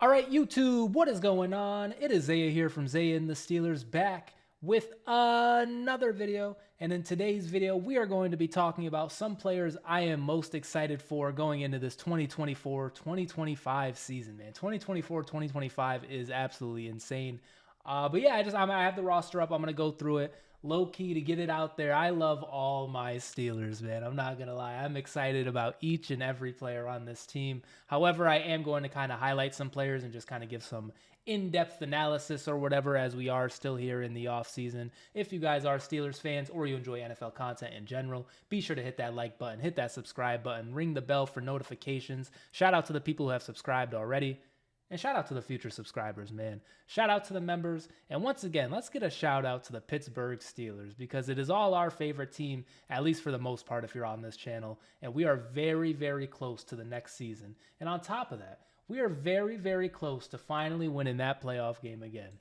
All right, YouTube, what is going on? It is Zaya here from Zaya&TheSteelers back with another video. And in today's video, we are going to be talking about some players I am most excited for going into this 2024-2025 season, man. 2024-2025 is absolutely insane. But yeah, I have the roster up. I'm going to go through it low key to get it out there. I love all my Steelers, man. I'm not going to lie. I'm excited about each and every player on this team. However, I am going to kind of highlight some players and just kind of give some in-depth analysis or whatever, as we are still here in the off season. If you guys are Steelers fans or you enjoy NFL content in general, be sure to hit that like button, hit that subscribe button, ring the bell for notifications. Shout out to the people who have subscribed already. And shout out to the future subscribers, man. Shout out to the members. And once again, let's get a shout out to the Pittsburgh Steelers, because it is all our favorite team, at least for the most part if you're on this channel. And we are very, very close to the next season. And on top of that, we are very, very close to finally winning that playoff game again.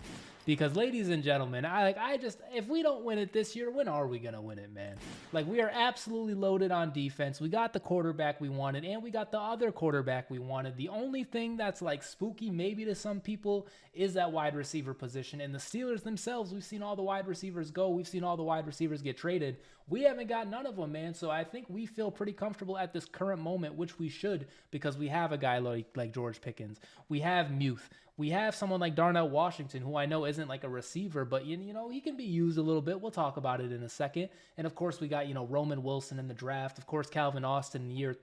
Because, ladies and gentlemen, if we don't win it this year, when are we going to win it, man? Like, we are absolutely loaded on defense. We got the quarterback we wanted, and we got the other quarterback we wanted. The only thing that's, like, spooky maybe to some people is that wide receiver position. And the Steelers themselves, we've seen all the wide receivers go. We've seen all the wide receivers get traded. We haven't got none of them, man. So I think we feel pretty comfortable at this current moment, which we should, because we have a guy like George Pickens. We have Muth. We have someone like Darnell Washington, who I know isn't like a receiver, but you know, he can be used a little bit. We'll talk about it in a second. And of course, we got, you know, Roman Wilson in the draft. Of course, Calvin Austin in year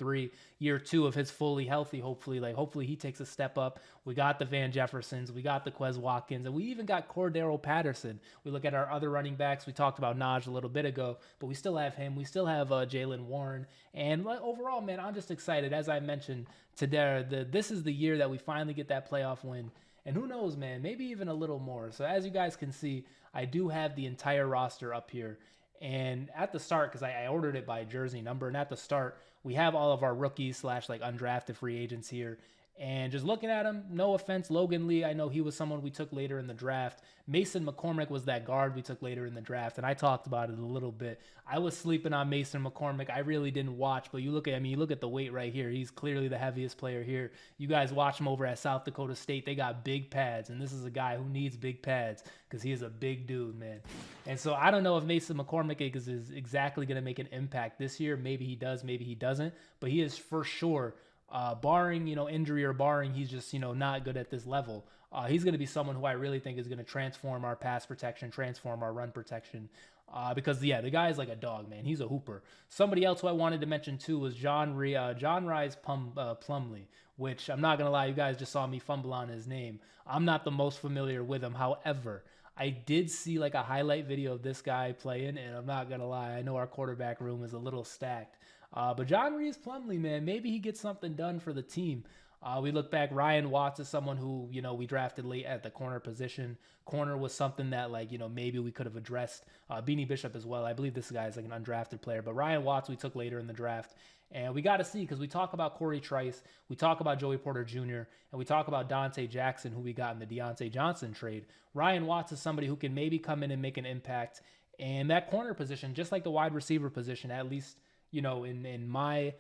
two of his fully healthy, hopefully he takes a step up. We got the Van Jeffersons, we got the Quez Watkins, and we even got Cordero Patterson. We look at our other running backs. We talked about Najee a little bit ago, but we still have him. We still have Jaylen Warren. And overall, man, I'm just excited. As I mentioned today, this is the year that we finally get that playoff win. And who knows, man, maybe even a little more. So as you guys can see, I do have the entire roster up here. And at the start, because I ordered it by jersey number, and at the start, we have all of our rookies / like undrafted free agents here. And just looking at him, no offense, Logan Lee, I know he was someone we took later in the draft. Mason McCormick was that guard we took later in the draft, and I talked about it a little bit. I was sleeping on Mason McCormick. I really didn't watch, but you look at the weight right here. He's clearly the heaviest player here. You guys watch him over at South Dakota State. They got big pads, and this is a guy who needs big pads because he is a big dude, man. And so I don't know if Mason McCormick is exactly going to make an impact this year. Maybe he does, maybe he doesn't, but he is for sure, barring, you know, injury or barring he's just, you know, not good at this level, he's going to be someone who I really think is going to transform our pass protection, transform our run protection, because, yeah, the guy is like a dog, man. He's a hooper. Somebody else who I wanted to mention, too, was John Rhys Plumlee, which I'm not going to lie, you guys just saw me fumble on his name. I'm not the most familiar with him. However, I did see like a highlight video of this guy playing, and I'm not going to lie, I know our quarterback room is a little stacked. But John Rhys Plumlee, man, maybe he gets something done for the team. We look back, Ryan Watts is someone who, you know, we drafted late at the corner position. Corner was something that, like, you know, maybe we could have addressed. Beanie Bishop as well. I believe this guy is like an undrafted player. But Ryan Watts we took later in the draft. And we got to see, because we talk about Corey Trice, we talk about Joey Porter Jr., and we talk about Dante Jackson, who we got in the Deontay Johnson trade. Ryan Watts is somebody who can maybe come in and make an impact. And that corner position, just like the wide receiver position, at least, you know, in my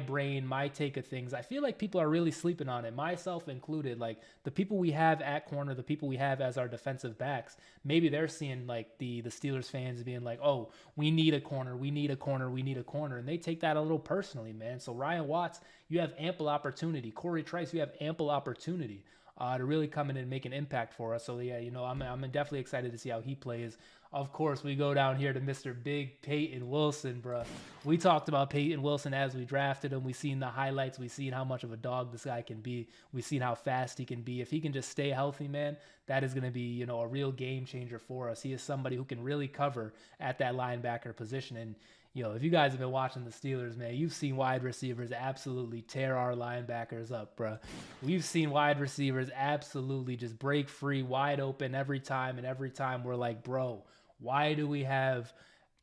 brain, my take of things, I feel like people are really sleeping on it, myself included. Like, the people we have at corner, the people we have as our defensive backs, maybe they're seeing like the Steelers fans being like, oh, we need a corner, we need a corner, we need a corner. And they take that a little personally, man. So Ryan Watts, you have ample opportunity. Corey Trice, you have ample opportunity to really come in and make an impact for us. So yeah, you know, I'm definitely excited to see how he plays. Of course, we go down here to Mr. Big Peyton Wilson, bro. We talked about Peyton Wilson as we drafted him. We've seen the highlights. We've seen how much of a dog this guy can be. We've seen how fast he can be. If he can just stay healthy, man, that is going to be, you know, a real game changer for us. He is somebody who can really cover at that linebacker position. And, you know, if you guys have been watching the Steelers, man, you've seen wide receivers absolutely tear our linebackers up, bro. We've seen wide receivers absolutely just break free wide open every time, and every time we're like, bro, why do we have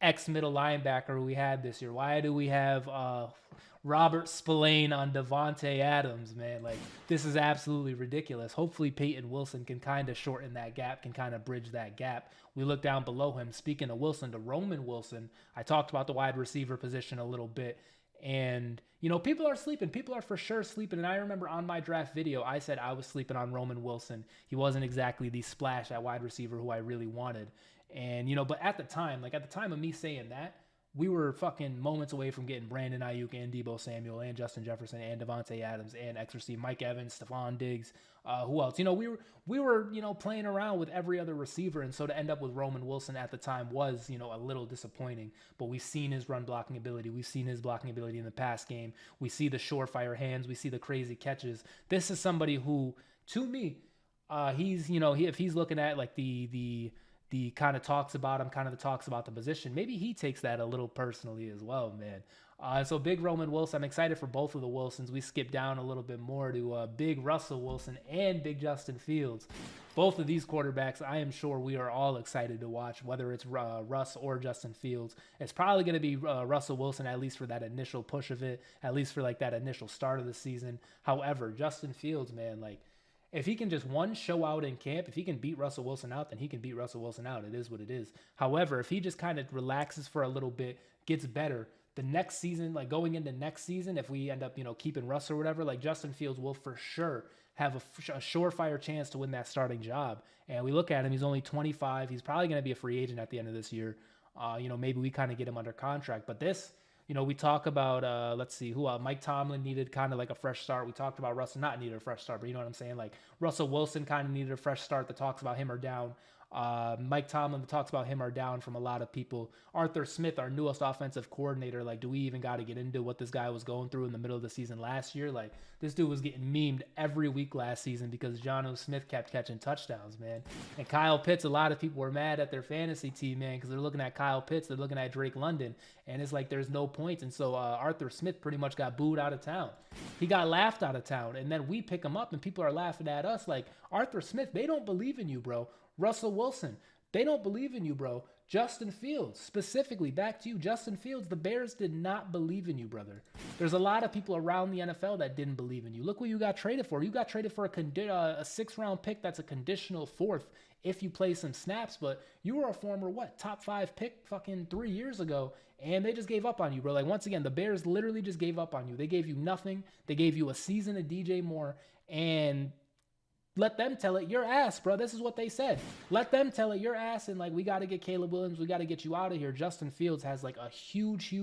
X middle linebacker we had this year? Why do we have Robert Spillane on Devontae Adams, man? Like, this is absolutely ridiculous. Hopefully Peyton Wilson can kind of shorten that gap, can kind of bridge that gap. We look down below him. Speaking of Wilson, to Roman Wilson, I talked about the wide receiver position a little bit. And, you know, people are sleeping. People are for sure sleeping. And I remember on my draft video, I said I was sleeping on Roman Wilson. He wasn't exactly the splash at wide receiver who I really wanted. And, you know, but at the time, like at the time of me saying that, we were fucking moments away from getting Brandon Ayuk and Deebo Samuel and Justin Jefferson and Devontae Adams and XRC, Mike Evans, Stephon Diggs. Who else? You know, we were you know playing around with every other receiver, and so to end up with Roman Wilson at the time was you know a little disappointing. But we've seen his run blocking ability, we've seen his blocking ability in the pass game. We see the surefire hands, we see the crazy catches. This is somebody who, to me, he's you know if he's looking at like the kind of talks about him, kind of the talks about the position. Maybe he takes that a little personally as well, man. So big Roman Wilson. I'm excited for both of the Wilsons. We skip down a little bit more to big Russell Wilson and big Justin Fields. Both of these quarterbacks, I am sure we are all excited to watch, whether it's Russ or Justin Fields. It's probably going to be Russell Wilson, at least for that initial push of it, at least for like that initial start of the season. However, Justin Fields, man, like, if he can just show out in camp, if he can beat Russell Wilson out, then he can beat Russell Wilson out. It is what it is. However, if he just kind of relaxes for a little bit, gets better, the next season, like going into next season, if we end up, you know, keeping Russ or whatever, like Justin Fields will for sure have a surefire chance to win that starting job. And we look at him, he's only 25. He's probably going to be a free agent at the end of this year. You know, maybe we kind of get him under contract. But this, you know, we talk about, let's see, who Mike Tomlin needed kind of like a fresh start. We talked about Russell not needed a fresh start, but you know what I'm saying? Like Russell Wilson kind of needed a fresh start that talks about him or down. Mike Tomlin talks about him or down from a lot of people. Arthur Smith, our newest offensive coordinator, like, do we even got to get into what this guy was going through in the middle of the season last year? Like, this dude was getting memed every week last season because Jonnu Smith kept catching touchdowns, man. And Kyle Pitts, a lot of people were mad at their fantasy team, man, because they're looking at Kyle Pitts, they're looking at Drake London, and it's like there's no points. And so Arthur Smith pretty much got booed out of town. He got laughed out of town, and then we pick him up, and people are laughing at us like, Arthur Smith, they don't believe in you, bro. Russell Wilson, they don't believe in you, bro. Justin Fields, specifically, back to you, Justin Fields, the Bears did not believe in you, brother. There's a lot of people around the NFL that didn't believe in you. Look what you got traded for. You got traded for a sixth-round pick that's a conditional fourth if you play some snaps, but you were a former, top 5 pick fucking 3 years ago, and they just gave up on you, bro. Like, once again, the Bears literally just gave up on you. They gave you nothing. They gave you a season of DJ Moore, and let them tell it your ass, bro. This is what they said. Let them tell it your ass, and like, we got to get Caleb Williams. We got to get you out of here. Justin Fields has like a huge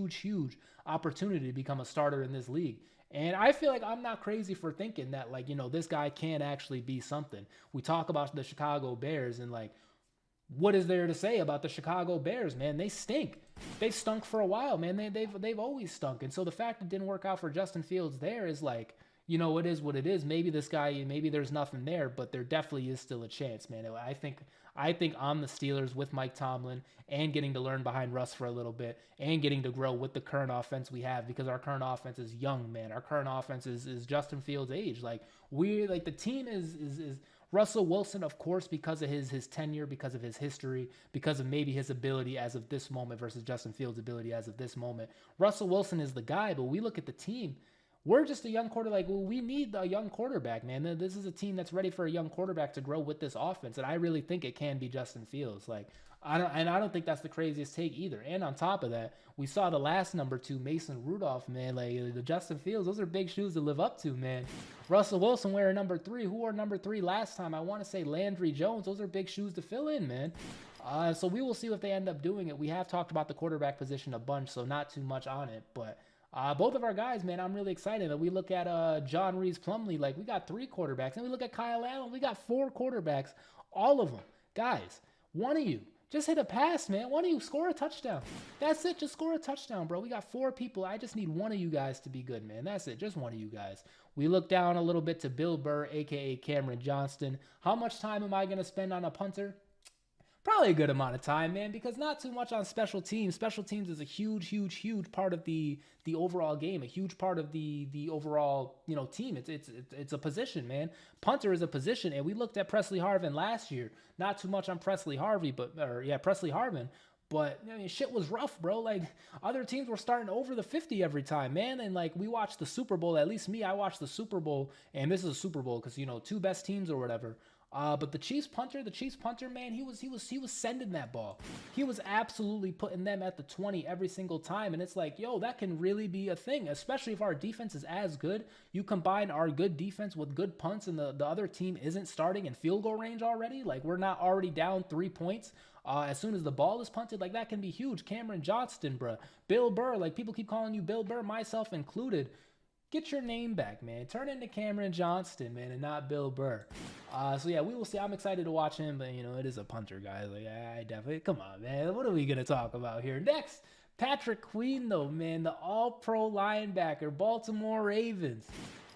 opportunity to become a starter in this league. And I feel like I'm not crazy for thinking that, like, you know, this guy can actually be something. We talk about the Chicago Bears, and like, what is there to say about the Chicago Bears, man? They stink. They've stunk for a while, man. They've always stunk. And so the fact it didn't work out for Justin Fields there is like, you know, it is what it is. Maybe this guy, maybe there's nothing there, but there definitely is still a chance, man. I think I'm the Steelers with Mike Tomlin and getting to learn behind Russ for a little bit and getting to grow with the current offense we have, because our current offense is young, man. Our current offense is Justin Fields' age. Like, the team is Russell Wilson, of course, because of his tenure, because of his history, because of maybe his ability as of this moment versus Justin Fields' ability as of this moment. Russell Wilson is the guy, but we look at the team. We're just a young quarterback. Well, we need a young quarterback, man. This is a team that's ready for a young quarterback to grow with this offense, and I really think it can be Justin Fields. Like, I don't think that's the craziest take either. And on top of that, we saw the last number 2, Mason Rudolph, man. Like, the Justin Fields, those are big shoes to live up to, man. Russell Wilson wearing number 3. Who wore number 3 last time? I want to say Landry Jones. Those are big shoes to fill in, man. So we will see if they end up doing it. We have talked about the quarterback position a bunch, so not too much on it, but both of our guys, man, I'm really excited. And we look at John Reese Plumlee, like, we got 3 quarterbacks. And we look at Kyle Allen, we got 4 quarterbacks, all of them. Guys, one of you, just hit a pass, man. One of you, score a touchdown. That's it, just score a touchdown, bro. We got 4 people. I just need one of you guys to be good, man. That's it, just one of you guys. We look down a little bit to Bill Burr, a.k.a. Cameron Johnston. How much time am I going to spend on a punter? Probably a good amount of time, man, because not too much on special teams. Special teams is a huge part of the overall game, a huge part of the overall, you know, team. It's a position, man. Punter is a position, and we looked at Presley Harvin last year. Not too much on Presley Harvin, but I mean, shit was rough, bro. Like, other teams were starting over the 50 every time, man. And like, we watched the Super Bowl. At least me, I watched the Super Bowl, and this is a Super Bowl because, you know, 2 best teams or whatever. But the Chiefs punter, man, he was sending that ball. He was absolutely putting them at the 20 every single time. And it's like, yo, that can really be a thing, especially if our defense is as good. You combine our good defense with good punts, and the other team isn't starting in field goal range already. Like, we're not already down 3 points. As soon as the ball is punted, like, that can be huge. Cameron Johnston, bruh. Bill Burr, like, people keep calling you Bill Burr, myself included. Get your name back, man. Turn into Cameron Johnston, man, and not Bill Burr. So yeah, we will see. I'm excited to watch him, but you know, it is a punter, guys. Like, I definitely, come on, man. What are we gonna talk about here next? Patrick Queen, though, man, the All-Pro linebacker, Baltimore Ravens.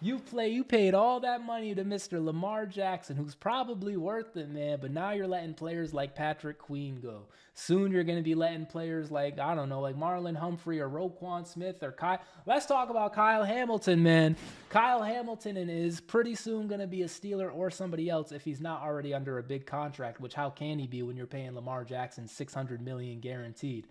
You paid all that money to Mr. Lamar Jackson, who's probably worth it, man, but now you're letting players like Patrick Queen go. Soon you're going to be letting players like, I don't know, like Marlon Humphrey or Roquan Smith or Kyle. Let's talk about Kyle Hamilton, man. Kyle Hamilton is pretty soon going to be a Steeler or somebody else if he's not already under a big contract, which how can he be when you're paying Lamar Jackson $600 million guaranteed?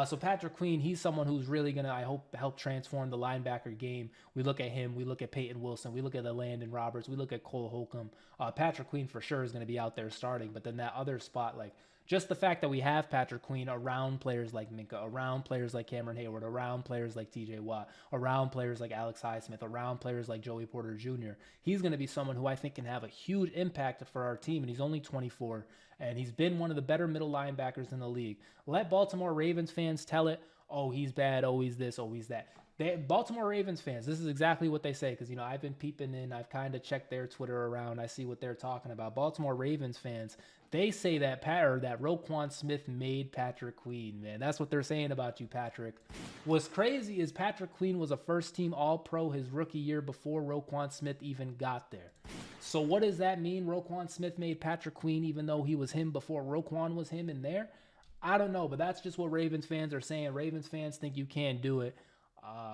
So Patrick Queen, he's someone who's really going to, I hope, help transform the linebacker game. We look at him. We look at Peyton Wilson. We look at Landon Roberts. We look at Cole Holcomb. Patrick Queen for sure is going to be out there starting. But then that other spot, like, just the fact that we have Patrick Queen around players like Minka, around players like Cameron Hayward, around players like TJ Watt, around players like Alex Highsmith, around players like Joey Porter Jr., he's going to be someone who I think can have a huge impact for our team. And he's only 24, and he's been one of the better middle linebackers in the league. Let Baltimore Ravens fans tell it, oh, he's bad, oh, he's this, oh, he's that. Baltimore Ravens fans, this is exactly what they say, because, you know, I've been peeping in. I've kind of checked their Twitter around. I see what they're talking about. Baltimore Ravens fans, they say that that Roquan Smith made Patrick Queen, man. That's what they're saying about you, Patrick. What's crazy is Patrick Queen was a first-team All-Pro his rookie year before Roquan Smith even got there. So what does that mean? Roquan Smith made Patrick Queen even though he was him before Roquan was him in there? I don't know, but that's just what Ravens fans are saying. Ravens fans think you can't do it.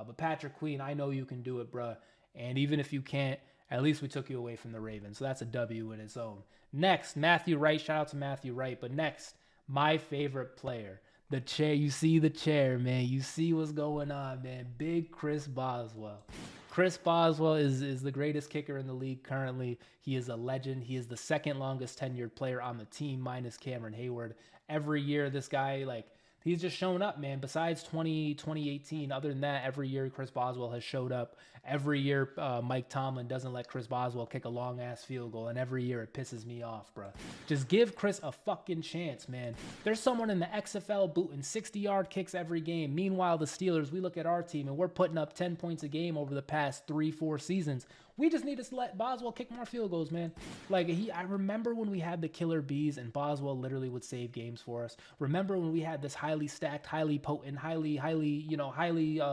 But Patrick Queen, I know you can do it, bruh. And even if you can't, at least we took you away from the Ravens. So that's a W in its own. Next, Matthew Wright. Shout out to Matthew Wright. But next, my favorite player. The chair. You see the chair, man. You see what's going on, man. Big Chris Boswell. Chris Boswell is the greatest kicker in the league currently. He is a legend. He is the second longest tenured player on the team minus Cameron Hayward. Every year, this guy, like, he's just shown up, man. Besides 2018, other than that, every year Chris Boswell has showed up. Every year Mike Tomlin doesn't let Chris Boswell kick a long-ass field goal, and every year it pisses me off, bro. Just give Chris a fucking chance, man. There's someone in the XFL booting 60-yard kicks every game. Meanwhile, the Steelers, we look at our team, and we're putting up 10 points a game over the past 3-4 seasons. We just need to let Boswell kick more field goals, man. Like, I remember when we had the killer bees and Boswell literally would save games for us. Remember when we had this highly stacked, highly potent, highly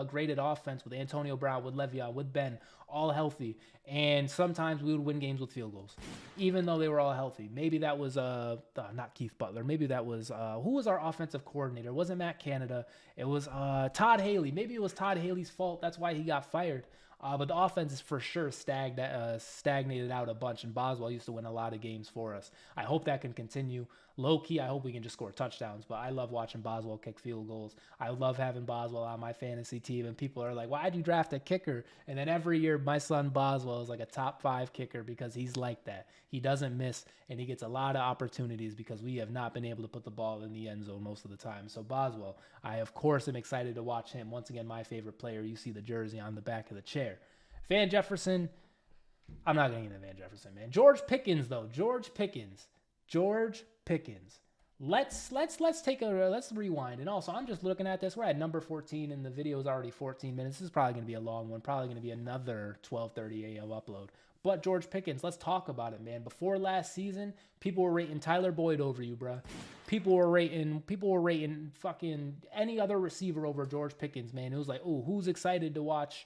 graded offense with Antonio Brown, with Le'Veon, with Ben, all healthy. And sometimes we would win games with field goals, even though they were all healthy. Maybe that was not Keith Butler. Maybe that was who was our offensive coordinator? It wasn't Matt Canada. It was Todd Haley. Maybe it was Todd Haley's fault. That's why he got fired. But the offense is for sure stagnated out a bunch, and Boswell used to win a lot of games for us. I hope that can continue. Low-key, I hope we can just score touchdowns, but I love watching Boswell kick field goals. I love having Boswell on my fantasy team, and people are like, why'd you draft a kicker? And then every year, my son Boswell is like a top 5 kicker because he's like that. He doesn't miss, and he gets a lot of opportunities because we have not been able to put the ball in the end zone most of the time. So Boswell, I, of course, am excited to watch him. Once again, my favorite player. You see the jersey on the back of the chair. Van Jefferson, I'm not going to get into Van Jefferson, man. George Pickens, though. George Pickens. Let's rewind. And also, I'm just looking at this. We're at number 14, and the video is already 14 minutes. This is probably going to be a long one. Probably going to be another 12:30 a.m. upload. But George Pickens, let's talk about it, man. Before last season, people were rating Tyler Boyd over you, bruh. People were rating fucking any other receiver over George Pickens, man. It was like, oh, who's excited to watch?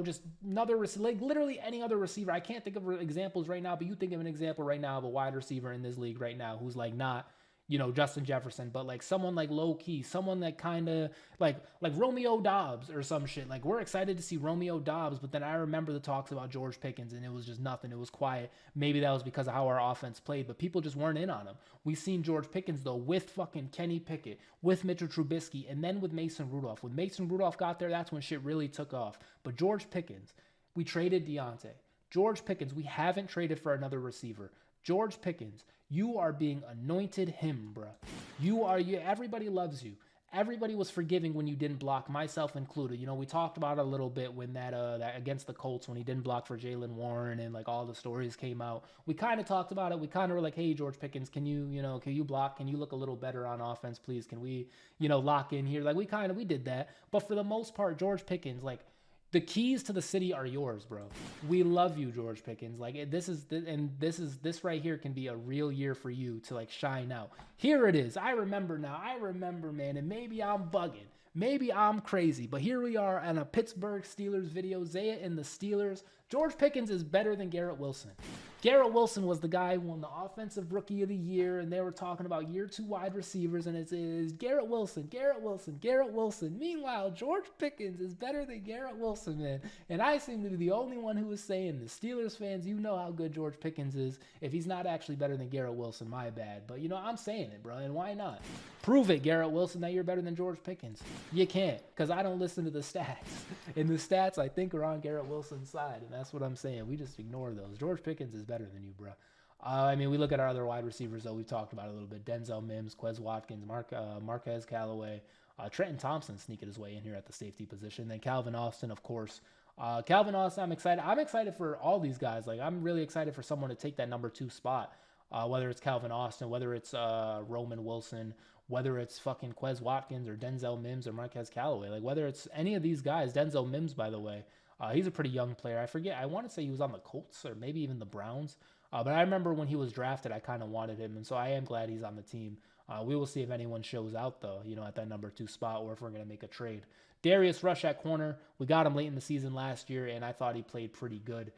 Just another, like literally any other receiver. I can't think of examples right now, but you think of an example right now of a wide receiver in this league right now who's like not, Justin Jefferson, but like someone like low key, someone that kind of like Romeo Doubs or some shit. Like, we're excited to see Romeo Doubs, but then I remember the talks about George Pickens and it was just nothing. It was quiet. Maybe that was because of how our offense played, but people just weren't in on him. We've seen George Pickens though with fucking Kenny Pickett, with Mitchell Trubisky, and then with Mason Rudolph. When Mason Rudolph got there, that's when shit really took off. But George Pickens, we traded Deontay. George Pickens, we haven't traded for another receiver. George Pickens, you are being anointed him, bruh. Everybody loves you. Everybody was forgiving when you didn't block, myself included. You know, we talked about it a little bit when that against the Colts when he didn't block for Jaylen Warren and like all the stories came out. We kind of talked about it. We kind of were like, hey, George Pickens, can you block? Can you look a little better on offense, please? Can we, lock in here? Like we did that. But for the most part, George Pickens, like, the keys to the city are yours, bro. We love you, George Pickens. Like this right here can be a real year for you to like shine out. Here it is. I remember now. I remember, man. And maybe I'm bugging. Maybe I'm crazy. But here we are on a Pittsburgh Steelers video. Zaya and the Steelers. George Pickens is better than Garrett Wilson. Garrett Wilson was the guy who won the Offensive Rookie of the Year, and they were talking about year 2 wide receivers, and it's Garrett Wilson, Garrett Wilson, Garrett Wilson. Meanwhile, George Pickens is better than Garrett Wilson, man. And I seem to be the only one who was saying this. Steelers fans, you know how good George Pickens is. If he's not actually better than Garrett Wilson, my bad. But, I'm saying it, bro, and why not? Prove it, Garrett Wilson, that you're better than George Pickens. You can't, because I don't listen to the stats. And the stats, I think, are on Garrett Wilson's side, and that's what I'm saying. We just ignore those. George Pickens is better than you, bro. We look at our other wide receivers, though. We've talked about it a little bit. Denzel Mims, Quez Watkins, Marquez Callaway, Trenton Thompson sneaking his way in here at the safety position. Then Calvin Austin, of course. Calvin Austin, I'm excited. I'm excited for all these guys. Like, I'm really excited for someone to take that number 2 spot, whether it's Calvin Austin, whether it's Roman Wilson, whether it's fucking Quez Watkins or Denzel Mims or Marquez Callaway. Like, whether it's any of these guys. Denzel Mims, by the way, he's a pretty young player. I forget. I want to say he was on the Colts or maybe even the Browns. But I remember when he was drafted, I kind of wanted him. And so I am glad he's on the team. We will see if anyone shows out, though, at that number 2 spot or if we're going to make a trade. Darius Rush at corner. We got him late in the season last year, and I thought he played pretty good.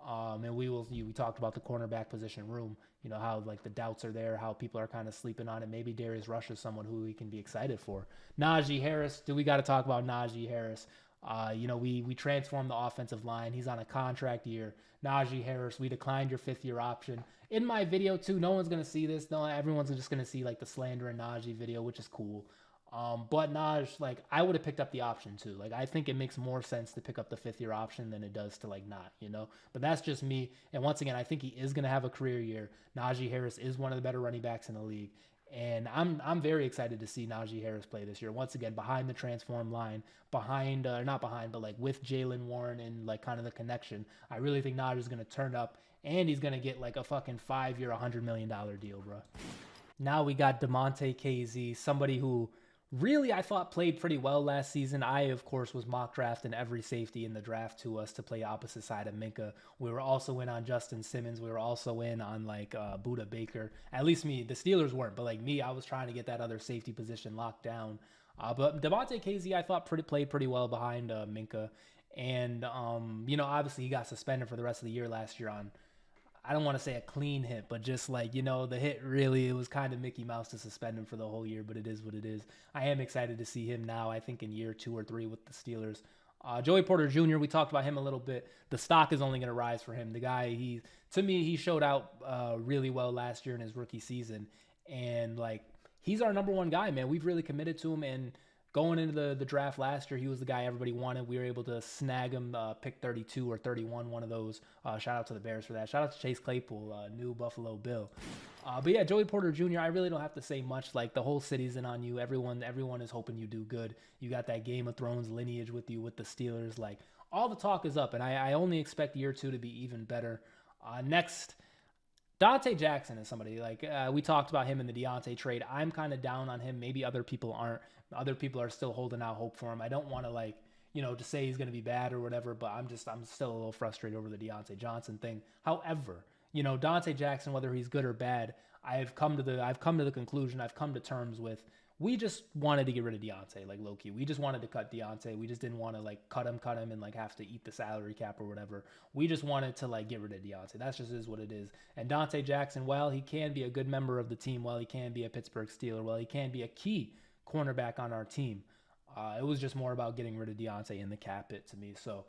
And we talked about the cornerback position room, how like the doubts are there, how people are kind of sleeping on it. Maybe Darius Rush is someone who we can be excited for. Najee Harris. We got to talk about Najee Harris. We transformed the offensive line. He's on a contract year. Najee Harris, we declined your 5th-year option. In my video, too, no one's going to see this. No, everyone's just going to see, like, the slander and Najee video, which is cool. But Naj, like, I would have picked up the option, too. Like, I think it makes more sense to pick up the 5th-year option than it does to, like, not, But that's just me. And once again, I think he is going to have a career year. Najee Harris is one of the better running backs in the league. And I'm very excited to see Najee Harris play this year. Once again, behind the transform line, not behind, but like with Jaylen Warren and like kind of the connection. I really think Najee is going to turn up, and he's going to get like a fucking 5-year, $100 million deal, bro. Now we got DeMonte KZ, somebody who really I thought played pretty well last season. I, of course, was mock drafting every safety in the draft to us to play opposite side of Minka. We were also in on Justin Simmons. We were also in on like Budda Baker. At least me. The Steelers weren't, but like me, I was trying to get that other safety position locked down. But DeMonte KZ, I thought played pretty well behind Minka. And, obviously he got suspended for the rest of the year last year on, I don't want to say a clean hit, but just like, the hit really, it was kind of Mickey Mouse to suspend him for the whole year, but it is what it is. I am excited to see him now, I think in year 2 or 3 with the Steelers. Joey Porter Jr., we talked about him a little bit. The stock is only going to rise for him. The guy, to me, he showed out really well last year in his rookie season. And like, he's our number 1 guy, man. We've really committed to him, and going into the draft last year, he was the guy everybody wanted. We were able to snag him, pick 32 or 31, one of those. Shout out to the Bears for that. Shout out to Chase Claypool, new Buffalo Bill. But yeah, Joey Porter Jr., I really don't have to say much. Like, the whole city's in on you. Everyone is hoping you do good. You got that Game of Thrones lineage with you with the Steelers. Like, all the talk is up, and I only expect year 2 to be even better. Next, Dante Jackson is somebody, like, we talked about him in the Deontay trade. I'm kind of down on him. Maybe other people aren't. Other people are still holding out hope for him. I don't want to, like, to say he's going to be bad or whatever, but I'm still a little frustrated over the Deontay Johnson thing. However, Dante Jackson, whether he's good or bad, I've come to the conclusion, I've come to terms with, we just wanted to get rid of Deontay, like low-key. We just wanted to cut Deontay. We just didn't want to like cut him and like have to eat the salary cap or whatever. We just wanted to like get rid of Deontay. That's just is what it is. And Dante Jackson, while he can be a good member of the team, while he can be a Pittsburgh Steeler, while he can be a key cornerback on our team, it was just more about getting rid of Deontay in the cap hit to me. So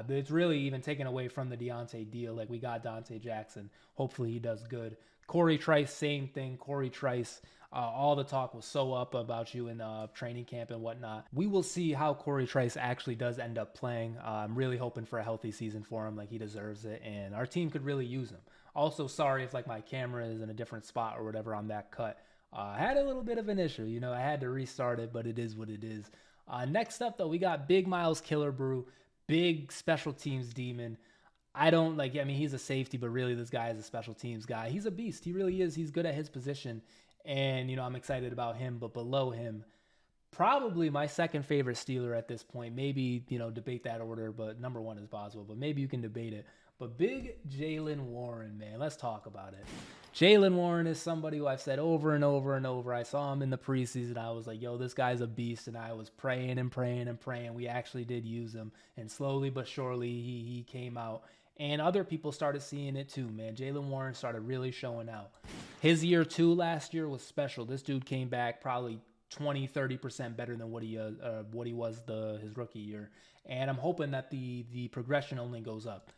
It's really even taken away from the Deontay deal. Like, we got Dante Jackson. Hopefully he does good. Corey Trice, same thing. Corey Trice, all the talk was so up about you in training camp and whatnot. We will see how Corey Trice actually does end up playing. I'm really hoping for a healthy season for him. Like, he deserves it, and our team could really use him. Also, sorry if like my camera is in a different spot or whatever on that cut. I had a little bit of an issue. I had to restart it, but it is what it is. Next up, though, we got Big Miles Killerbrew, big special teams demon. I don't like, I mean, he's a safety, but really this guy is a special teams guy. He's a beast. He really is. He's good at his position. And, I'm excited about him, but below him, probably my second favorite Steeler at this point. Maybe, debate that order, but number one is Boswell, but maybe you can debate it. But big Jaylen Warren, man, let's talk about it. Jaylen Warren is somebody who I've said over and over and over. I saw him in the preseason. I was like, yo, this guy's a beast. And I was praying and praying and praying. We actually did use him. And slowly but surely, he came out. And other people started seeing it too, man. Jaylen Warren started really showing out. His year 2 last year was special. This dude came back probably 20-30% better than what he was his rookie year, and I'm hoping that the progression only goes up.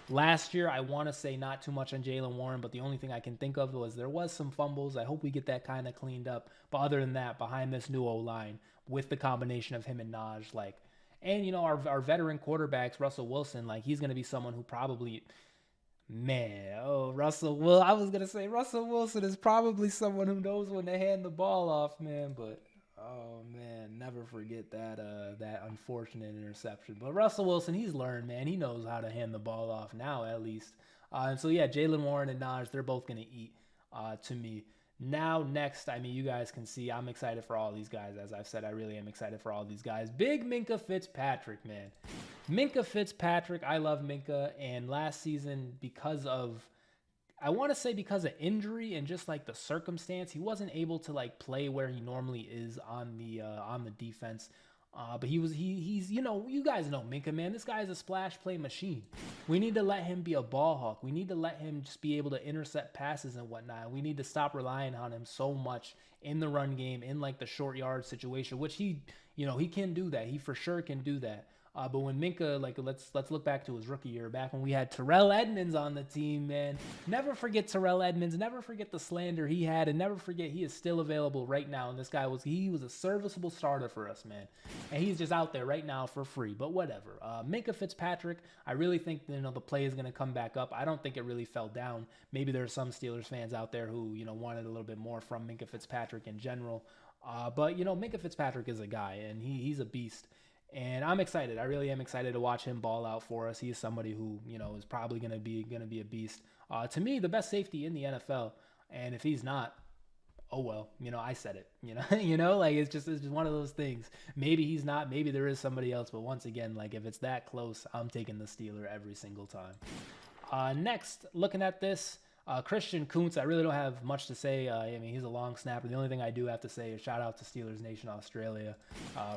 Last year, I want to say not too much on Jaylen Warren, but the only thing I can think of was there was some fumbles. I hope we get that kind of cleaned up. But other than that, behind this new O-line with the combination of him and Naj, and our veteran quarterbacks, Russell Wilson, he's going to be someone who probably. Man, Russell Wilson is probably someone who knows when to hand the ball off, man. But oh man, never forget that unfortunate interception. But Russell Wilson, he's learned, man. He knows how to hand the ball off now, at least. And so yeah, Jaylen Warren and Naj, they're both gonna eat to me. Now, next, I mean, you guys can see I'm excited for all these guys. As I've said, I really am excited for all these guys. Big Minkah Fitzpatrick, man. Minkah Fitzpatrick, I love Minkah. And last season, because of injury and just the circumstance, he wasn't able to play where he normally is on the defense. But he's you guys know Minkah, man. This guy is a splash play machine. We need to let him be a ball hawk. We need to let him just be able to intercept passes and whatnot. We need to stop relying on him so much in the run game, in the short yard situation, which he can do that. He for sure can do that. But when Minkah, let's look back to his rookie year, back when we had Terrell Edmunds on the team, man. Never forget Terrell Edmunds. Never forget the slander he had, and never forget he is still available right now. And this guy was a serviceable starter for us, man. And he's just out there right now for free. But whatever. Minkah Fitzpatrick, I really think the play is going to come back up. I don't think it really fell down. Maybe there are some Steelers fans out there who wanted a little bit more from Minkah Fitzpatrick in general. But Minkah Fitzpatrick is a guy, and he's a beast. And I'm excited. I really am excited to watch him ball out for us. He is somebody who, is probably going to be a beast. To me, the best safety in the NFL. And if he's not, oh well, I said it. It's just one of those things. Maybe he's not. Maybe there is somebody else. But once again, if it's that close, I'm taking the Steeler every single time. Next, looking at this. Christian Kuntz, I really don't have much to say. I mean, he's a long snapper. The only thing I do have to say is shout out to Steelers Nation Australia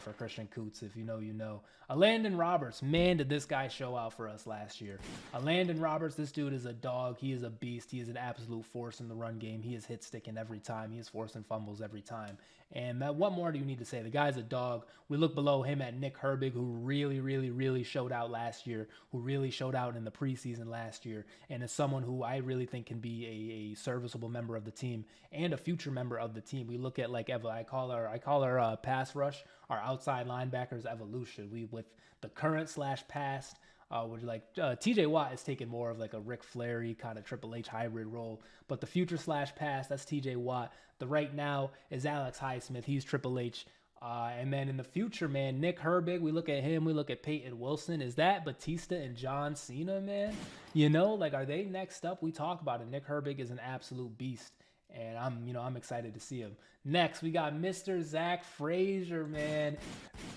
for Christian Kuntz. If you know, you know. Landon Roberts, man, did this guy show out for us last year. Landon Roberts, this dude is a dog. He is a beast. He is an absolute force in the run game. He is hit sticking every time. He is forcing fumbles every time. And what more do you need to say? The guy's a dog. We look below him at Nick Herbig, who really, really, really showed out last year, who really showed out in the preseason last year, and is someone who I really think can be a serviceable member of the team and a future member of the team. We look at I call our pass rush, our outside linebackers evolution. With the current / past. TJ Watt is taking more of a Ric Flair kind of Triple H hybrid role, but the future / past, that's TJ Watt. The right now is Alex Highsmith. He's Triple H. And then in the future, man, Nick Herbig, we look at him, we look at Peyton Wilson. Is that Batista and John Cena, man? Are they next up? We talk about it. Nick Herbig is an absolute beast. And I'm excited to see him. Next, we got Mr. Zach Frazier, man.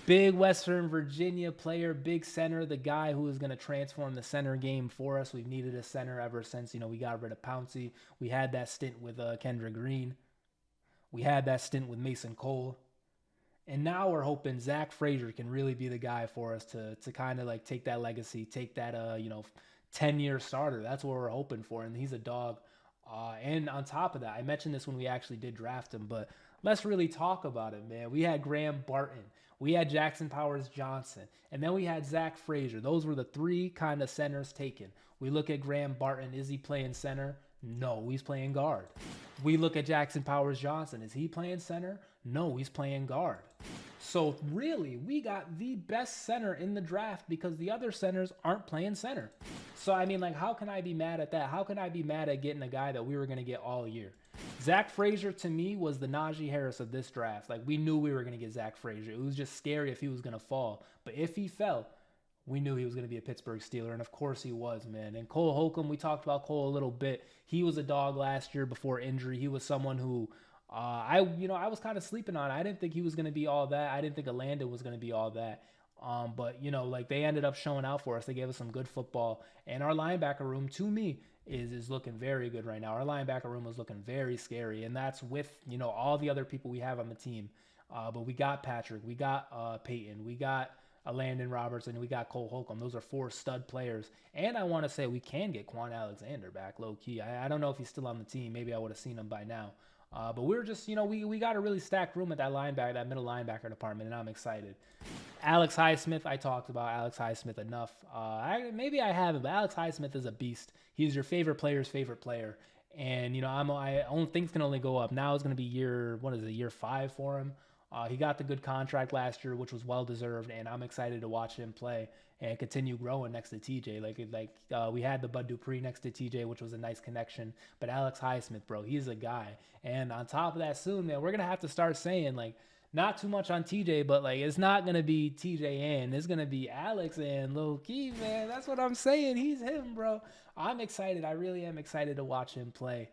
Big Western Virginia player, big center, the guy who is going to transform the center game for us. We've needed a center ever since, we got rid of Pouncey. We had that stint with Kendra Green. We had that stint with Mason Cole. And now we're hoping Zach Frazier can really be the guy for us to kind of take that legacy, take that, 10-year starter. That's what we're hoping for. And he's a dog. And on top of that, I mentioned this when we actually did draft him, but let's really talk about it, man. We had Graham Barton, we had Jackson Powers Johnson, and then we had Zach Frazier. Those were the three kind of centers taken. We look at Graham Barton. Is he playing center? No, he's playing guard. We look at Jackson Powers Johnson. Is he playing center? No, he's playing guard. So really, we got the best center in the draft because the other centers aren't playing center. So I mean, like, how can I be mad at that? How can I be mad at getting a guy that we were going to get all year? Zach Frazier, to me, was the Najee Harris of this draft. Like, we knew we were going to get Zach Frazier. It was just scary if he was going to fall. But if he fell, we knew he was going to be a Pittsburgh Steeler, and of course he was, man. And Cole Holcomb, we talked about Cole a little bit. He was a dog last year before injury. He was someone who I was kind of sleeping on. I didn't think he was going to be all that. I didn't think Alandon was going to be all that. But, like, they ended up showing out for us. They gave us some good football. And our linebacker room, to me, is looking very good right now. Our linebacker room is looking very scary, and that's with, all the other people we have on the team. But we got Patrick. We got Peyton. We got Landon Robertson, we got Cole Holcomb. Those are 4 stud players. And I want to say we can get Quan Alexander back low-key. I don't know if he's still on the team. Maybe I would have seen him by now. But we're just, we got a really stacked room at that linebacker, that middle linebacker department, and I'm excited. Alex Highsmith, I talked about Alex Highsmith enough. Maybe I haven't, but Alex Highsmith is a beast. He's your favorite player's favorite player. And, I only things can only go up. Now it's going to be year 5 for him. He got the good contract last year, which was well-deserved, and I'm excited to watch him play and continue growing next to TJ. We had the Bud Dupree next to TJ, which was a nice connection. But Alex Highsmith, bro, he's a guy. And on top of that, soon, man, we're going to have to start saying, not too much on TJ, but, it's not going to be TJ and it's going to be Alex and Lil Key, man. That's what I'm saying. He's him, bro. I'm excited. I really am excited to watch him play.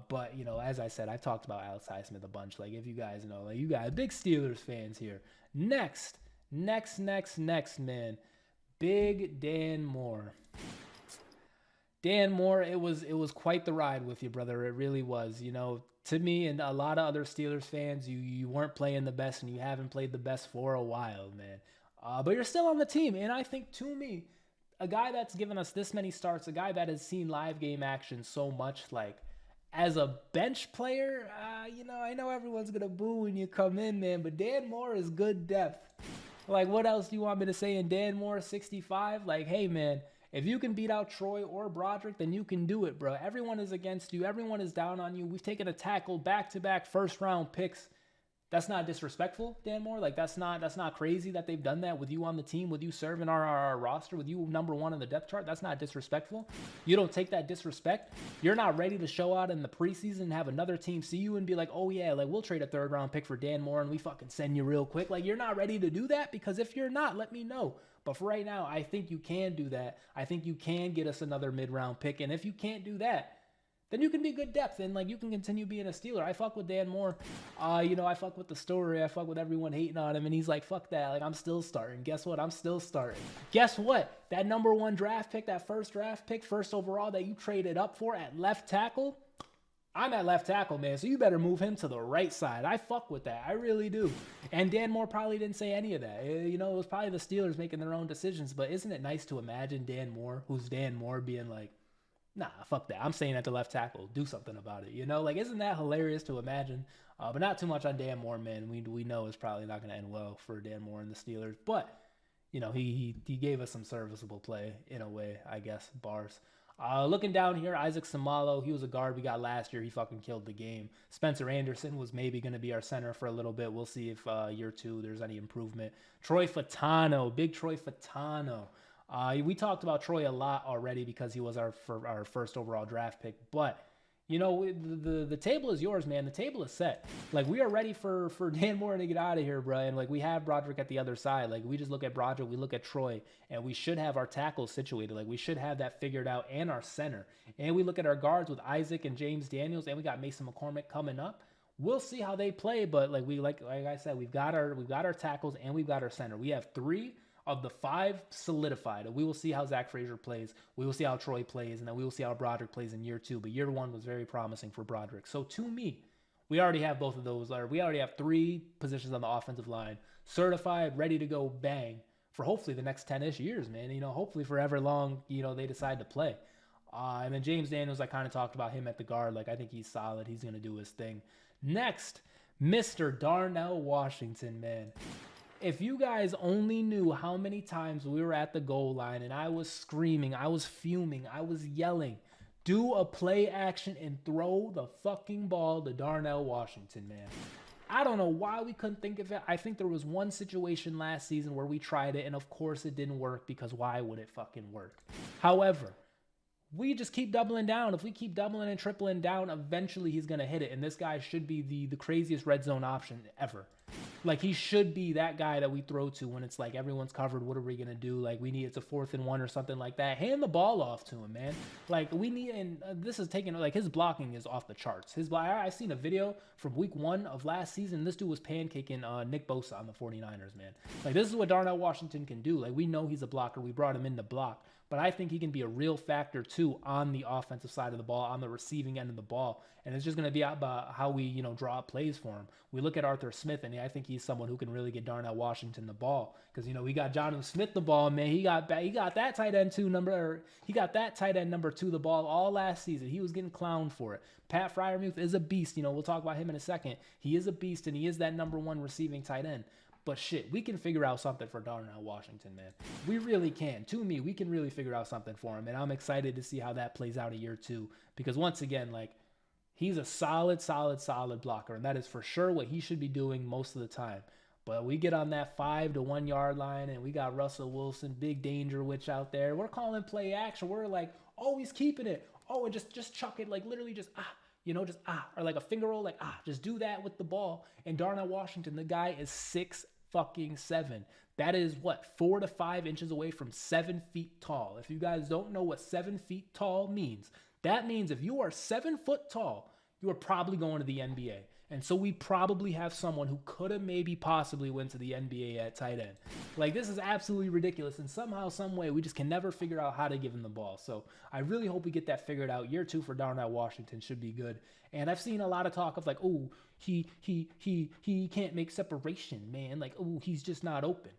But, as I said, I've talked about Alex Highsmith a bunch. If you guys know, you guys, big Steelers fans here. Next, man. Big Dan Moore. Dan Moore, it was quite the ride with you, brother. It really was. To me and a lot of other Steelers fans, you weren't playing the best and you haven't played the best for a while, man. But you're still on the team. And I think, to me, a guy that's given us this many starts, a guy that has seen live game action so much, as a bench player, I know everyone's going to boo when you come in, man, but Dan Moore is good depth. What else do you want me to say? In Dan Moore 65, hey, man, if you can beat out Troy or Broderick, then you can do it, bro. Everyone is against you. Everyone is down on you. We've taken a tackle, back-to-back first-round picks. That's not disrespectful, Dan Moore. That's not crazy that they've done that with you on the team, with you serving our roster, with you number 1 on the depth chart. That's not disrespectful. You don't take that disrespect. You're not ready to show out in the preseason and have another team see you and be like, oh yeah, we'll trade a 3rd round pick for Dan Moore and we fucking send you real quick. You're not ready to do that, because if you're not, let me know. But for right now, I think you can do that. I think you can get us another mid-round pick. And if you can't do that, then you can be good depth and you can continue being a Steeler. I fuck with Dan Moore. I fuck with the story. I fuck with everyone hating on him. And he's like, fuck that. I'm still starting. Guess what? I'm still starting. Guess what? That number 1 draft pick, that first draft pick, first overall that you traded up for at left tackle, I'm at left tackle, man. So you better move him to the right side. I fuck with that. I really do. And Dan Moore probably didn't say any of that. It was probably the Steelers making their own decisions. But isn't it nice to imagine Dan Moore, who's Dan Moore, being like, nah, fuck that. I'm staying at the left tackle. Do something about it. Isn't that hilarious to imagine? But not too much on Dan Moore, man. We know it's probably not going to end well for Dan Moore and the Steelers. But, he gave us some serviceable play in a way, I guess, bars. Looking down here, Isaac Samalo, he was a guard we got last year. He fucking killed the game. Spencer Anderson was maybe going to be our center for a little bit. We'll see if year 2 there's any improvement. Troy Fatano, big Troy Fatano. We talked about Troy a lot already because he was our first overall draft pick. But, the table is yours, man. The table is set. We are ready for Dan Moore to get out of here, bro. And, we have Broderick at the other side. We just look at Broderick, we look at Troy, and we should have our tackles situated. We should have that figured out, and our center. And we look at our guards with Isaac and James Daniels, and we got Mason McCormick coming up. We'll see how they play, but, like I said, we've got our tackles and we've got our center. We have 3 of the 5 solidified. We will see how Zach Frazier plays. We will see how Troy plays, and then we will see how Broderick plays in year 2. But year 1 was very promising for Broderick. So to me, we already have both of those. We already have 3 positions on the offensive line certified, ready to go bang for hopefully the next 10-ish years, man. Hopefully forever long, they decide to play. And then James Daniels, I kind of talked about him at the guard. Like, I think he's solid. He's going to do his thing. Next, Mr. Darnell Washington, man. If you guys only knew how many times we were at the goal line and I was screaming, I was fuming, I was yelling, do a play action and throw the fucking ball to Darnell Washington, man. I don't know why we couldn't think of it. I think there was one situation last season where we tried it, and of course it didn't work, because why would it fucking work? However, we just keep doubling down. If we keep doubling and tripling down, eventually he's going to hit it. And this guy should be the craziest red zone option ever. Like, he should be that guy that we throw to when it's like everyone's covered. What are we going to do? Like, we need, it's a 4th and 1 or something like that. Hand the ball off to him, man. Like, we need, and this is taking, like, his blocking is off the charts. His block, I seen a video from week 1 of last season. This dude was pancaking Nick Bosa on the 49ers, man. Like, this is what Darnell Washington can do. Like, we know he's a blocker. We brought him in to block. But I think he can be a real factor, too, on the offensive side of the ball, on the receiving end of the ball. And it's just going to be about how we, you know, draw up plays for him. We look at Arthur Smith, and I think he's someone who can really get Darnell Washington the ball. Because, you know, we got Jonnu Smith the ball, man. He got that tight end he got that tight end number 2 the ball all last season. He was getting clowned for it. Pat Freiermuth is a beast. You know, we'll talk about him in a second. He is a beast, and he is that number 1 receiving tight end. But shit, we can figure out something for Darnell Washington, man. We really can. To me, we can really figure out something for him. And I'm excited to see how that plays out in year 2. Because once again, like, he's a solid blocker. And that is for sure what he should be doing most of the time. But we get on that 5 to 1 yard line, and we got Russell Wilson, big danger witch out there. We're calling play action. We're like, oh, he's keeping it. Oh, and just chuck it, like literally just you know, just or like a finger roll, like just do that with the ball. And Darnell Washington, the guy is 6'7". That is what, 4 to 5 inches away from 7 feet tall. If you guys don't know what 7 feet tall means, that means if you are 7 foot tall, you are probably going to the NBA. And so we probably have someone who could have maybe possibly went to the NBA at tight end. Like, this is absolutely ridiculous. And somehow, some way, we just can never figure out how to give him the ball. So I really hope we get that figured out. Year 2 for Darnell Washington should be good. And I've seen a lot of talk of like, oh, he can't make separation, man. Like, oh, he's just not open.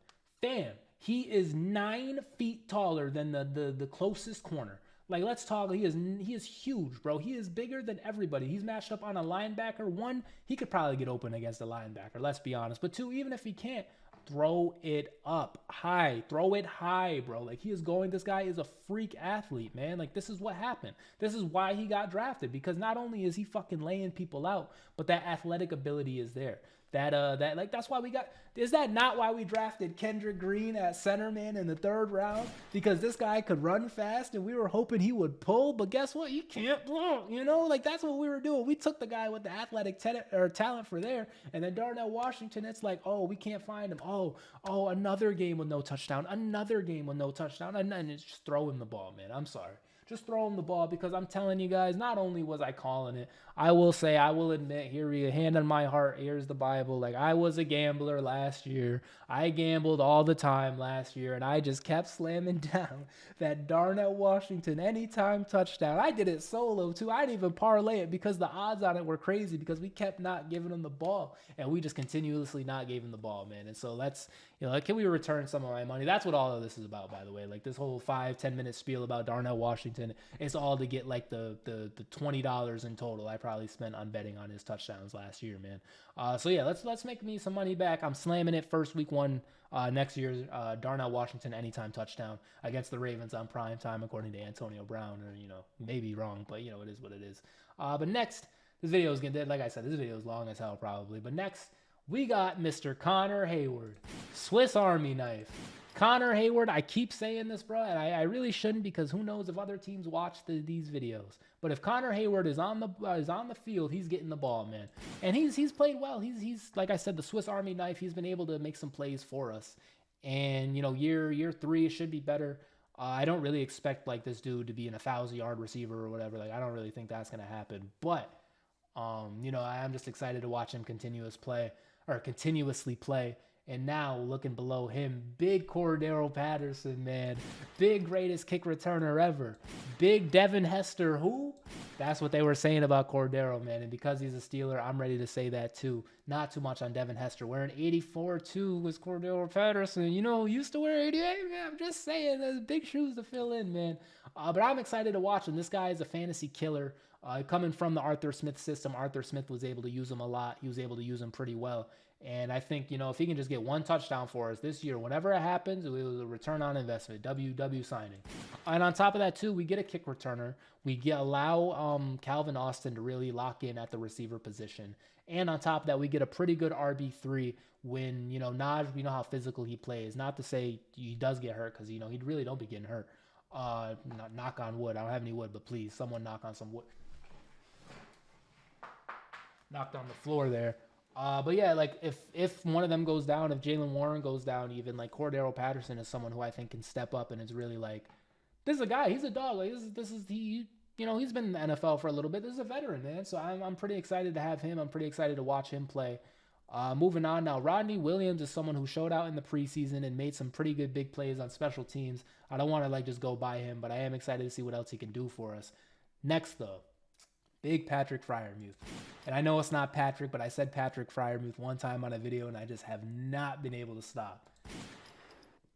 Fam, he is 9 feet taller than the closest corner. Like, let's talk. He is huge, bro. He is bigger than everybody. He's matched up on a linebacker. 1, he could probably get open against a linebacker, let's be honest. But 2, even if he can't, throw it up high. Throw it high, bro. Like, this guy is a freak athlete, man. Like, this is what happened. This is why he got drafted, because not only is he fucking laying people out, but that athletic ability is there. That's why we got, is that not why we drafted Kendrick Green at center, man, in the 3rd round? Because this guy could run fast and we were hoping he would pull, but guess what? He can't block, you know? Like, that's what we were doing. We took the guy with the athletic talent for there, and then Darnell Washington, it's like, oh, we can't find him. Oh, another game with no touchdown, and it's just throw him the ball, man. I'm sorry. Just throw him the ball, because I'm telling you guys, not only was I calling it, I will admit, here, hand on my heart, here's the Bible. Like, I was a gambler last year. I gambled all the time last year, and I just kept slamming down that Darnell Washington anytime touchdown. I did it solo, too. I didn't even parlay it, because the odds on it were crazy, because we kept not giving him the ball, and we just continuously not gave him the ball, man. And so let's, you know, can we return some of my money? That's what all of this is about, by the way. Like, this whole 5-10 minute spiel about Darnell Washington, it's all to get like the $20 in total I probably spent on betting on his touchdowns last year, man. So yeah, let's make me some money back. I'm slamming it first week 1 next year's Darnell Washington anytime touchdown against the Ravens on prime time, according to Antonio Brown. Or, you know, maybe wrong, but you know, it is what it is. But next, this video is gonna, like I said, this video is long as hell probably. But next, we got Mr. Connor Hayward, Swiss Army knife. Connor Hayward, I keep saying this, bro, and I really shouldn't, because who knows if other teams watch these videos. But if Connor Hayward is on the field, he's getting the ball, man. And he's played well. He's like I said, the Swiss Army knife. He's been able to make some plays for us. And you know, year 3 should be better. I don't really expect like this dude to be an 1,000-yard receiver or whatever. Like, I don't really think that's gonna happen. But you know, I am just excited to watch him continuously play. And now looking below him, big Cordero Patterson, man. Big greatest kick returner ever. Big Devin Hester, who? That's what they were saying about Cordero, man. And because he's a Steeler, I'm ready to say that too. Not too much on Devin Hester. Wearing 84 too was Cordero Patterson. You know, used to wear 88, man. I'm just saying, there's big shoes to fill in, man. But I'm excited to watch him. This guy is a fantasy killer. Coming from the Arthur Smith system, Arthur Smith was able to use him a lot. He was able to use him pretty well. And I think, you know, if he can just get one touchdown for us this year, whenever it happens, it was a return on investment, WW signing. And on top of that, too, we get a kick returner. We allow Calvin Austin to really lock in at the receiver position. And on top of that, we get a pretty good RB3 when, you know, Naj, we know how physical he plays. Not to say he does get hurt because, you know, he really don't be getting hurt. Knock on wood. I don't have any wood, but please, someone knock on some wood. Knocked on the floor there. But yeah, like if one of them goes down, if Jalen Warren goes down, even like Cordero Patterson is someone who I think can step up and is really like, this is a guy, he's a dog. Like this is he, you know, he's been in the NFL for a little bit. This is a veteran, man. So I'm pretty excited to have him. I'm pretty excited to watch him play. Moving on now, Rodney Williams is someone who showed out in the preseason and made some pretty good big plays on special teams. I don't want to like just go by him, but I am excited to see what else he can do for us. Next though, big Patrick Freiermuth. And I know it's not Patrick, but I said Patrick Freiermuth one time on a video, and I just have not been able to stop.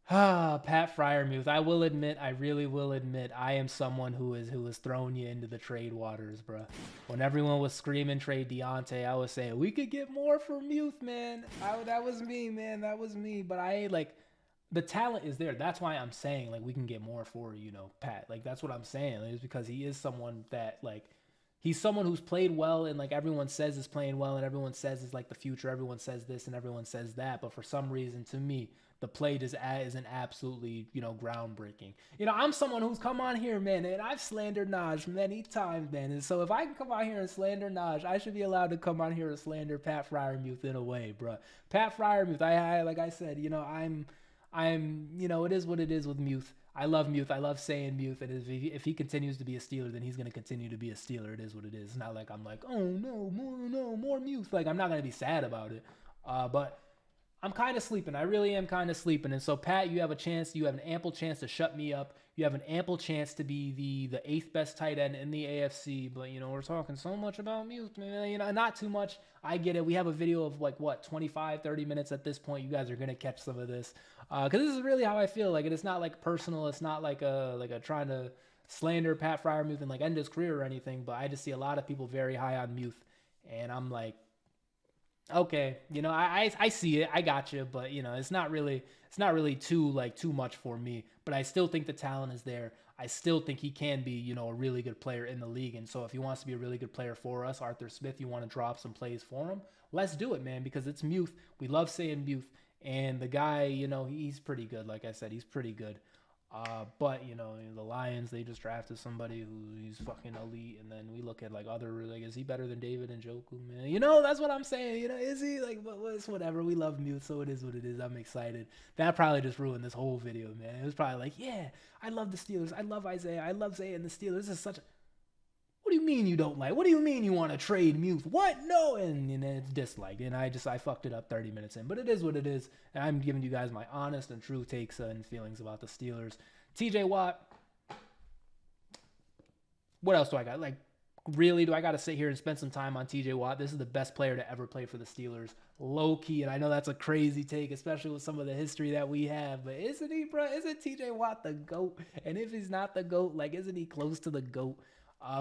Pat Freiermuth. I will admit, I really will admit, I am someone who is throwing you into the trade waters, bro. When everyone was screaming trade Deontay, I was saying, we could get more for Muth, man. That was me, man. That was me. But I ain't like, the talent is there. That's why I'm saying, like, we can get more for, you know, Pat. Like, that's what I'm saying. Like, it's because he is someone that, like, he's someone who's played well and like everyone says is playing well and everyone says is like the future. Everyone says this and everyone says that. But for some reason, to me, the play isn't absolutely, you know, groundbreaking. You know, I'm someone who's come on here, man, and I've slandered Naj many times, man. And so if I can come on here and slander Naj, I should be allowed to come on here and slander Pat Freiermuth in a way, bro. Pat Freiermuth, I like I said, you know, I'm, you know, it is what it is with Muth. I love Muth. I love saying Muth. And if he continues to be a Steeler, then he's going to continue to be a Steeler. It is what it is. It's not like I'm like, oh, no, more Muth. Like, I'm not going to be sad about it. But I'm kind of sleeping. I really am kind of sleeping. And so, Pat, you have a chance. You have an ample chance to shut me up. You have an ample chance to be the 8th best tight end in the AFC. But, you know, we're talking so much about Muth, man. You know, not too much. I get it. We have a video of, like, what, 25, 30 minutes at this point. You guys are going to catch some of this. Because this is really how I feel. Like, it's not, like, personal. It's not like a trying to slander Pat Freiermuth and, like, end his career or anything. But I just see a lot of people very high on Muth. And I'm like, okay, you know, I see it. I got you. But, you know, it's not really too much for me. But I still think the talent is there. I still think he can be, you know, a really good player in the league. And so if he wants to be a really good player for us, Arthur Smith, you want to drop some plays for him, let's do it, man, because it's Muth. We love saying Muth. And the guy, you know, he's pretty good. Like I said, he's pretty good. But, you know, the Lions, they just drafted somebody who's fucking elite. And then we look at, like, other, like, is he better than David Njoku, man? You know, that's what I'm saying. You know, is he? Like, but it's whatever. We love Muth, so it is what it is. I'm excited. That probably just ruined this whole video, man. It was probably like, yeah, I love the Steelers. I love Isaiah. I love Zaya and the Steelers. This is such a... What do you mean you don't like? What do you mean you want to trade Muth? What? No. And then it's disliked. And I fucked it up 30 minutes in. But it is what it is. And I'm giving you guys my honest and true takes and feelings about the Steelers. TJ Watt. What else do I got? Like, really, do I got to sit here and spend some time on TJ Watt? This is the best player to ever play for the Steelers. Low key. And I know that's a crazy take, especially with some of the history that we have. But isn't he, bro? Isn't TJ Watt the GOAT? And if he's not the GOAT, like, isn't he close to the GOAT?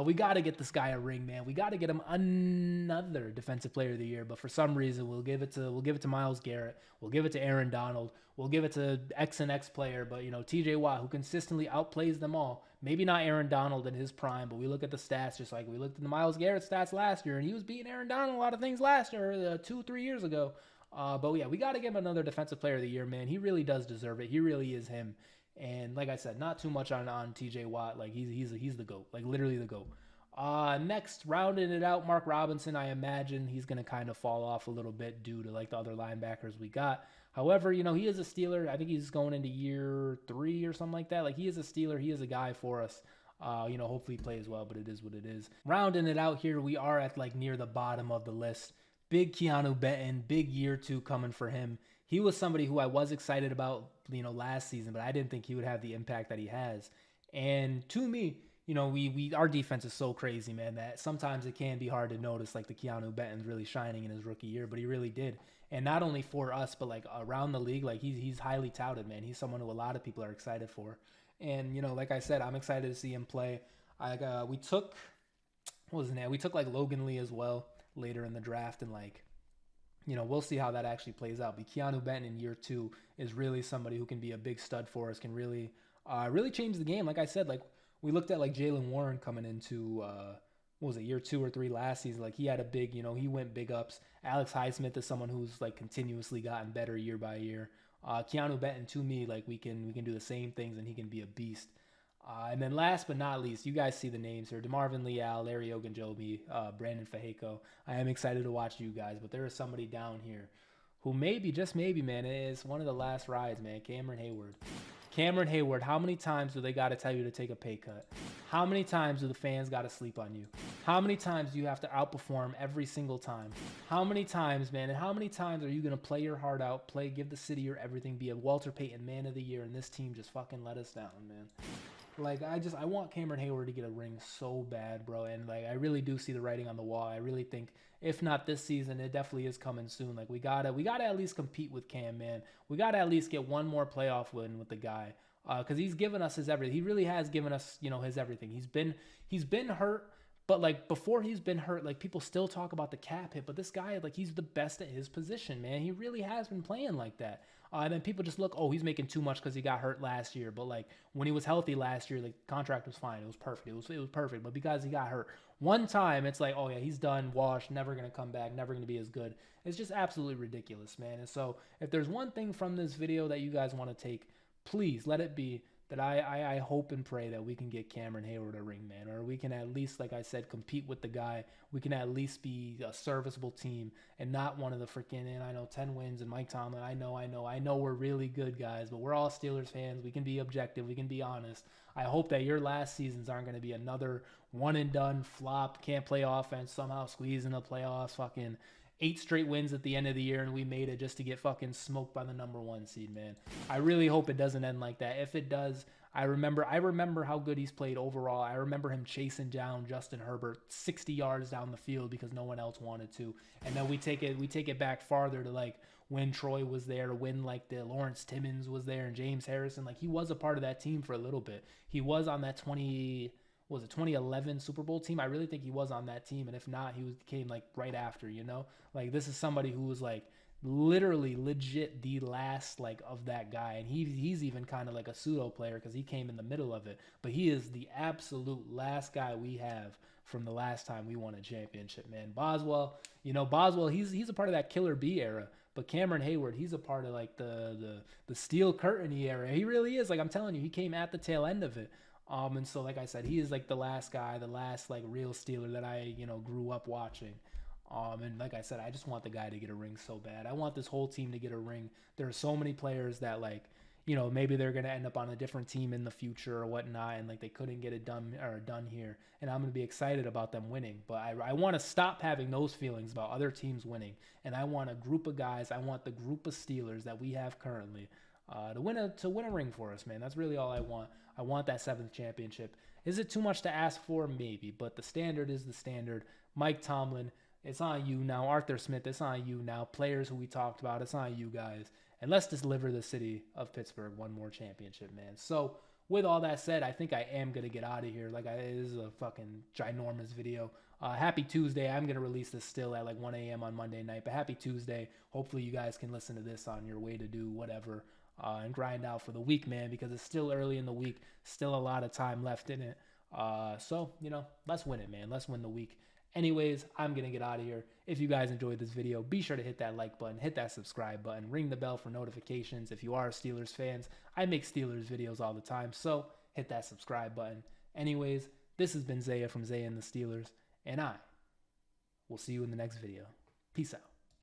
We got to get this guy a ring, man. We got to get him another Defensive Player of the Year. But for some reason, we'll give it to Myles Garrett. We'll give it to Aaron Donald. We'll give it to X and X player. But, you know, TJ Watt, who consistently outplays them all. Maybe not Aaron Donald in his prime, but we look at the stats just like we looked at the Myles Garrett stats last year, and he was beating Aaron Donald a lot of things last year, 2-3 years ago. But yeah, we got to give him another Defensive Player of the Year, man. He really does deserve it. He really is him. And like I said, not too much on TJ Watt. Like he's the GOAT, like literally the GOAT. Next, rounding it out, Mark Robinson. I imagine he's going to kind of fall off a little bit due to like the other linebackers we got. However, you know, he is a Steeler. I think he's going into year 3 or something like that. Like he is a Steeler. He is a guy for us. You know, hopefully he plays well, but it is what it is. Rounding it out here, we are at like near the bottom of the list. Big Keanu Benton, big year 2 coming for him. he was somebody who I was excited about, last season, but I didn't think he would have the impact that he has. And to me, we our defense is so crazy, man, that sometimes it can be hard to notice like the Keanu Benton's really shining in his rookie year, but he really did. And not only for us, but like around the league, like he's highly touted, man. He's someone who a lot of people are excited for. And like I said, I'm excited to see him play. We took what was his name? We took like Logan Lee as well later in the draft, and like we'll see how that actually plays out. But Keanu Benton in year 2 is really somebody who can be a big stud for us, can really, really change the game. Like I said, like we looked at like Jalen Warren coming into, what was it, year 2 or 3 last season. Like he had a big, he went big ups. Alex Highsmith is someone who's like continuously gotten better year by year. Keanu Benton, to me, like we can do the same things, and he can be a beast. And then last but not least, you guys see the names here: DeMarvin Leal, Larry Ogunjobi, Brandon Feheko. I am excited to watch you guys, but there is somebody down here who maybe, just maybe, man, is one of the last rides, man. Cameron Hayward. Cameron Hayward, how many times do they got to tell you to take a pay cut? How many times do the fans got to sleep on you? How many times do you have to outperform every single time? How many times, man, and how many times are you going to play your heart out, give the city your everything, be a Walter Payton Man of the Year, and this team just fucking let us down, man? Like, I want Cameron Hayward to get a ring so bad, bro. And, like, I really do see the writing on the wall. I really think, if not this season, it definitely is coming soon. Like, we gotta at least compete with Cam, man. We gotta at least get one more playoff win with the guy. Because he's given us his everything. He really has given us, his everything. He's been hurt, but, like, before he's been hurt, like, people still talk about the cap hit. But this guy, like, he's the best at his position, man. He really has been playing like that. And then people just look, oh, he's making too much because he got hurt last year. But like when he was healthy last year, the contract was fine. It was perfect. It was perfect. But because he got hurt one time, it's like, oh yeah, he's done, washed, never gonna come back, never gonna be as good. It's just absolutely ridiculous, man. And so if there's one thing from this video that you guys want to take, please let it be that I hope and pray that we can get Cameron Hayward a ring, man, or we can at least, like I said, compete with the guy. We can at least be a serviceable team and not one of the freaking, and I know 10 wins and Mike Tomlin. I know we're really good, guys, but we're all Steelers fans. We can be objective. We can be honest. I hope that your last seasons aren't going to be another one and done flop, can't play offense, somehow squeeze in the playoffs, fucking 8 straight wins at the end of the year, and we made it just to get fucking smoked by the #1 seed, man. I really hope it doesn't end like that. If it does, I remember how good he's played overall. I remember him chasing down Justin Herbert 60 yards down the field because no one else wanted to. And then we take it back farther to like when Troy was there, to when like the Lawrence Timmons was there and James Harrison. Like he was a part of that team for a little bit. He was on that 2011 Super Bowl team. I really think he was on that team, and if not, came like right after, like this is somebody who was like literally legit the last like of that guy, and he's even kind of like a pseudo player because he came in the middle of it, but he is the absolute last guy we have from the last time we won a championship, man. Boswell, he's a part of that Killer B era, but Cameron Hayward, he's a part of like the Steel Curtain era. He really is. Like I'm telling you, he came at the tail end of it. And so, like I said, he is like the last guy, the last like real Steeler that I, grew up watching. And like I said, I just want the guy to get a ring so bad. I want this whole team to get a ring. There are so many players that like, maybe they're going to end up on a different team in the future or whatnot. And like, they couldn't get it done here. And I'm going to be excited about them winning, but I want to stop having those feelings about other teams winning. And I want a group of guys. I want the group of Steelers that we have currently, to win a ring for us, man. That's really all I want. I want that 7th championship. Is it too much to ask for? Maybe, but the standard is the standard. Mike Tomlin, it's on you now. Arthur Smith, it's on you now. Players who we talked about, it's on you guys. And let's deliver the city of Pittsburgh one more championship, man. So with all that said, I think I am going to get out of here. Like, this is a fucking ginormous video. Happy Tuesday. I'm going to release this still at like 1 a.m. on Monday night, but happy Tuesday. Hopefully you guys can listen to this on your way to do whatever. And grind out for the week, man, because it's still early in the week, still a lot of time left in it. So, let's win it, man. Let's win the week. Anyways, I'm going to get out of here. If you guys enjoyed this video, be sure to hit that like button, hit that subscribe button, ring the bell for notifications. If you are Steelers fans, I make Steelers videos all the time, so hit that subscribe button. Anyways, this has been Zaya from Zaya and the Steelers, and I will see you in the next video. Peace out.